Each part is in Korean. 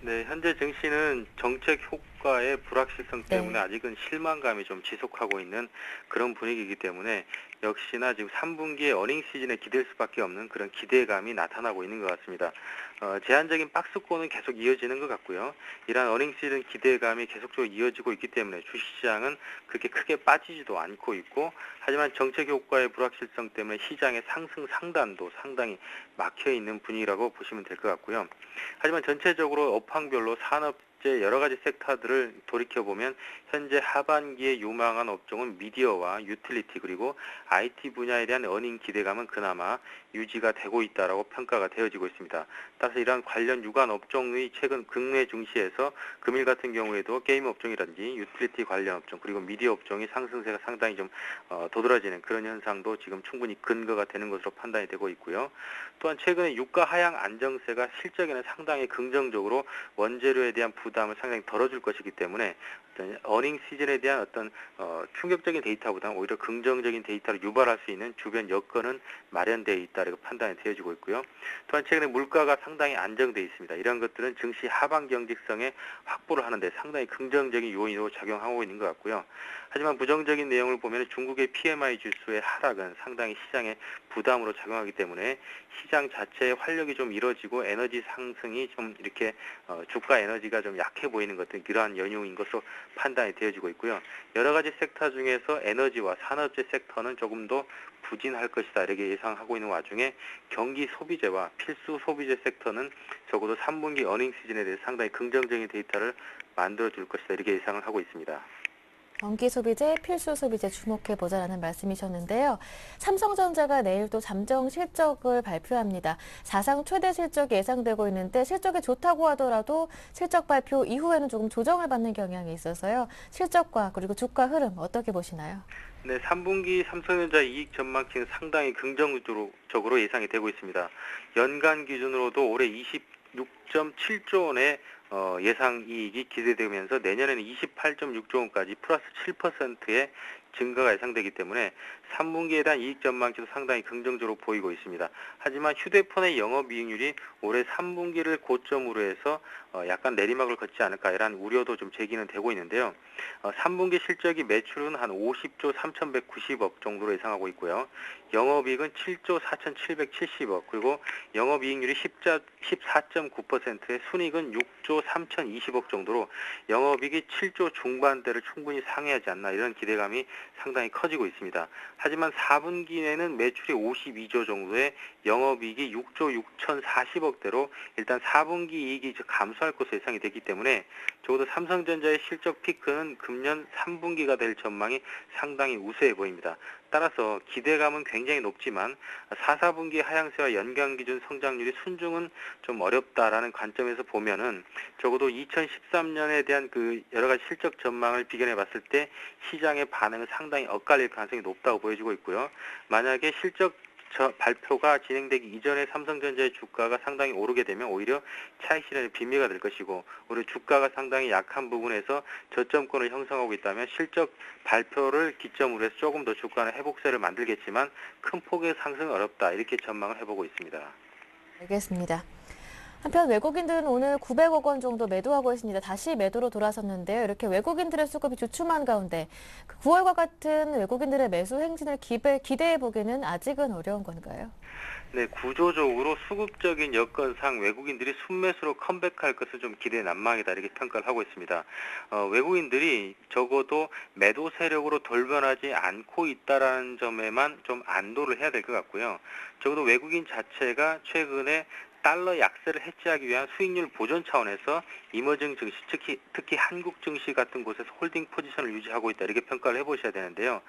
네, 현재 증시는 정책 효과의 불확실성 때문에 네. 아직은 실망감이 좀 지속하고 있는 그런 분위기이기 때문에 역시나 지금 3분기에 어닝 시즌에 기댈 수밖에 없는 그런 기대감이 나타나고 있는 것 같습니다. 제한적인 박스권은 계속 이어지는 것 같고요. 이러한 어닝 시즌 기대감이 계속적으로 이어지고 있기 때문에 주식시장은 그렇게 크게 빠지지도 않고 있고, 하지만 정책 효과의 불확실성 때문에 시장의 상승 상단도 상당히 막혀 있는 분위기라고 보시면 될 것 같고요. 하지만 전체적으로 업황별로 산업재 여러 가지 섹터들을 돌이켜보면 현재 하반기에 유망한 업종은 미디어와 유틸리티 그리고 IT 분야에 대한 어닝 기대감은 그나마 유지가 되고 있다라고 평가가 되어지고 있습니다. 따라서 이러한 관련 유관 업종의 최근 국내 증시에서 금일 같은 경우에도 게임 업종이라든지 유틸리티 관련 업종 그리고 미디어 업종이 상승세가 상당히 좀 도드라지는 그런 현상도 지금 충분히 근거가 되는 것으로 판단이 되고 있고요. 또한 최근에 유가 하향 안정세가 실적에는 상당히 긍정적으로 원재료에 대한 부담을 상당히 덜어줄 것이기 때문에 어떤 어닝 시즌에 대한 어떤 충격적인 데이터보다는 오히려 긍정적인 데이터를 유발할 수 있는 주변 여건은 마련되어 있다고 판단이 되어지고 있고요. 또한 최근에 물가가 상당히 안정되어 있습니다. 이런 것들은 증시 하반 경직성에 확보를 하는데 상당히 긍정적인 요인으로 작용하고 있는 것 같고요. 하지만 부정적인 내용을 보면 중국의 PMI 지수의 하락은 상당히 시장에 부담으로 작용하기 때문에 시장 자체의 활력이 좀 이뤄지고 에너지 상승이 좀 이렇게 주가 에너지가 좀 약해 보이는 것들 이러한 연유인 것으로 판단이 되어지고 있고요. 여러 가지 섹터 중에서 에너지와 산업재 섹터는 조금 더 부진할 것이다 이렇게 예상하고 있는 와중에 경기 소비재와 필수 소비재 섹터는 적어도 3분기 어닝 시즌에 대해 상당히 긍정적인 데이터를 만들어 줄 것이다 이렇게 예상을 하고 있습니다. 경기 소비재, 필수 소비재 주목해보자라는 말씀이셨는데요. 삼성전자가 내일 또 잠정 실적을 발표합니다. 사상 최대 실적이 예상되고 있는데 실적이 좋다고 하더라도 실적 발표 이후에는 조금 조정을 받는 경향이 있어서요. 실적과 그리고 주가 흐름 어떻게 보시나요? 네, 3분기 삼성전자 이익 전망치는 상당히 긍정적으로 예상이 되고 있습니다. 연간 기준으로도 올해 26.7조 원의 예상 이익이 기대되면서 내년에는 28.6조 원까지 플러스 7%의 증가가 예상되기 때문에 3분기에 대한 이익 전망치도 상당히 긍정적으로 보이고 있습니다. 하지만 휴대폰의 영업이익률이 올해 3분기를 고점으로 해서 약간 내리막을 걷지 않을까 이런 우려도 좀 제기는 되고 있는데요. 3분기 실적이 매출은 한 50조 3,190억 정도로 예상하고 있고요. 영업이익은 7조 4,770억 그리고 영업이익률이 14.9%의 순이익은 6조 3,020억 정도로 영업이익이 7조 중반대를 충분히 상회하지 않나 이런 기대감이 상당히 커지고 있습니다. 하지만 4분기에는 매출이 52조 정도의 영업이익이 6조 6,040억대로 일단 4분기 이익이 감소할 것으로 예상이 되기 때문에 적어도 삼성전자의 실적 피크는 금년 3분기가 될 전망이 상당히 우세해 보입니다. 따라서 기대감은 굉장히 높지만 4, 4분기 하향세와 연간 기준 성장률이 순증은 좀 어렵다라는 관점에서 보면은 적어도 2013년에 대한 그 여러 가지 실적 전망을 비교해 봤을 때 시장의 반응은 상당히 엇갈릴 가능성이 높다고 보여지고 있고요. 만약에 실적 발표가 진행되기 이전에 삼성전자의 주가가 상당히 오르게 되면 오히려 차익 실현의 빈미가 될 것이고 오히려 주가가 상당히 약한 부분에서 저점권을 형성하고 있다면 실적 발표를 기점으로 해서 조금 더 주가는 회복세를 만들겠지만 큰 폭의 상승은 어렵다 이렇게 전망을 해보고 있습니다. 알겠습니다. 한편 외국인들은 오늘 900억 원 정도 매도하고 있습니다. 다시 매도로 돌아섰는데요. 이렇게 외국인들의 수급이 주춤한 가운데 9월과 같은 외국인들의 매수 행진을 기대해 보기는 아직은 어려운 건가요? 네, 구조적으로 수급적인 여건상 외국인들이 순매수로 컴백할 것은 좀 기대 난망이다 이렇게 평가를 하고 있습니다. 외국인들이 적어도 매도 세력으로 돌변하지 않고 있다라는 점에만 좀 안도를 해야 될 것 같고요. 적어도 외국인 자체가 최근에 달러 약세를 해지하기 위한 수익률 보존 차원에서 이머징 증시, 특히 한국 증시 같은 곳에서 홀딩 포지션을 유지하고 있다 이렇게 평가를 해보셔야 되는데요.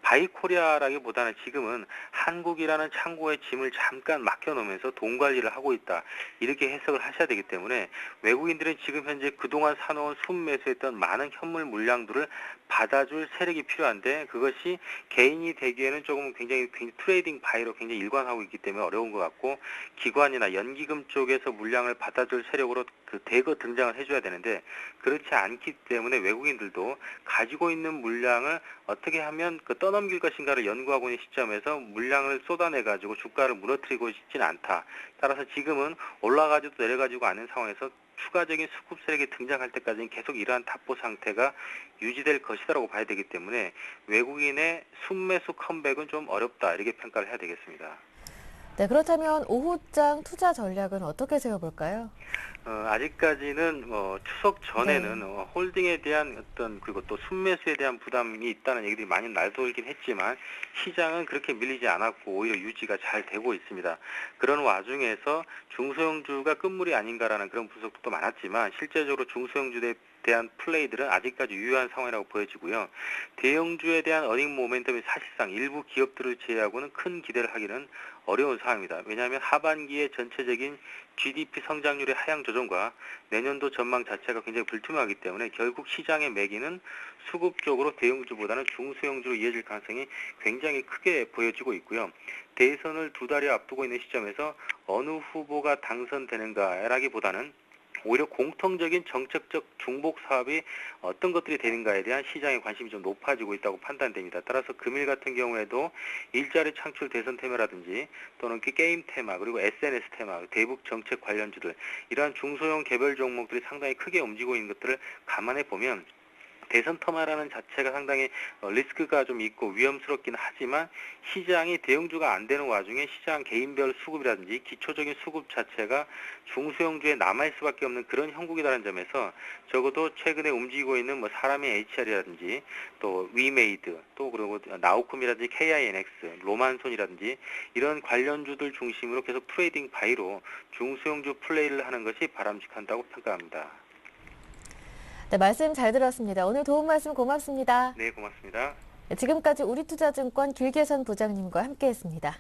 바이코리아라기보다는 지금은 한국이라는 창고에 짐을 잠깐 맡겨놓으면서 돈 관리를 하고 있다 이렇게 해석을 하셔야 되기 때문에 외국인들은 지금 현재 그동안 사놓은 순매수했던 많은 현물 물량들을 받아줄 세력이 필요한데 그것이 개인이 되기에는 조금 굉장히 트레이딩 바이로 굉장히 일관하고 있기 때문에 어려운 것 같고 기관이나 연기금 쪽에서 물량을 받아줄 세력으로 그 대거 등장을 해줘야 되는데 그렇지 않기 때문에 외국인들도 가지고 있는 물량을 어떻게 하면 그 떠넘길 것인가를 연구하고 있는 시점에서 물량을 쏟아내가지고 주가를 무너뜨리고 싶지는 않다. 따라서 지금은 올라가지도 내려가지고 않은 상황에서 추가적인 수급 세력이 등장할 때까지는 계속 이러한 답보 상태가 유지될 것이라고 봐야 되기 때문에 외국인의 순매수 컴백은 좀 어렵다 이렇게 평가를 해야 되겠습니다. 네, 그렇다면 오후장 투자 전략은 어떻게 세워볼까요? 아직까지는 추석 전에는 네. 홀딩에 대한 그리고 또 순매수에 대한 부담이 있다는 얘기들이 많이 날돌긴 했지만 시장은 그렇게 밀리지 않았고 오히려 유지가 잘 되고 있습니다. 그런 와중에서 중소형주가 끝물이 아닌가라는 그런 분석도 많았지만 실제적으로 중소형주에 대한 플레이들은 아직까지 유효한 상황이라고 보여지고요. 대형주에 대한 어닝 모멘텀이 사실상 일부 기업들을 제외하고는 큰 기대를 하기는 어려운 상황입니다. 왜냐하면 하반기의 전체적인 GDP 성장률의 하향 조정과 내년도 전망 자체가 굉장히 불투명하기 때문에 결국 시장의 매기는 수급적으로 대형주보다는 중소형주로 이어질 가능성이 굉장히 크게 보여지고 있고요. 대선을 2달여 앞두고 있는 시점에서 어느 후보가 당선되는가라기보다는 오히려 공통적인 정책적 중복 사업이 어떤 것들이 되는가에 대한 시장의 관심이 좀 높아지고 있다고 판단됩니다. 따라서 금일 같은 경우에도 일자리 창출 대선 테마라든지 또는 게임 테마 그리고 SNS 테마, 대북 정책 관련주들 이러한 중소형 개별 종목들이 상당히 크게 움직이고 있는 것들을 감안해 보면 대선 테마라는 자체가 상당히 리스크가 좀 있고 위험스럽긴 하지만 시장이 대형주가 안 되는 와중에 시장 개인별 수급이라든지 기초적인 수급 자체가 중소형주에 남아있을 수밖에 없는 그런 형국이라는 점에서 적어도 최근에 움직이고 있는 사람의 HR이라든지 또 위메이드 또 그리고 나우콤이라든지 KINX, 로만손이라든지 이런 관련주들 중심으로 계속 트레이딩 바이로 중소형주 플레이를 하는 것이 바람직한다고 평가합니다. 네, 말씀 잘 들었습니다. 오늘 도움 말씀 고맙습니다. 네, 고맙습니다. 네, 지금까지 우리투자증권 길계선 부장님과 함께했습니다.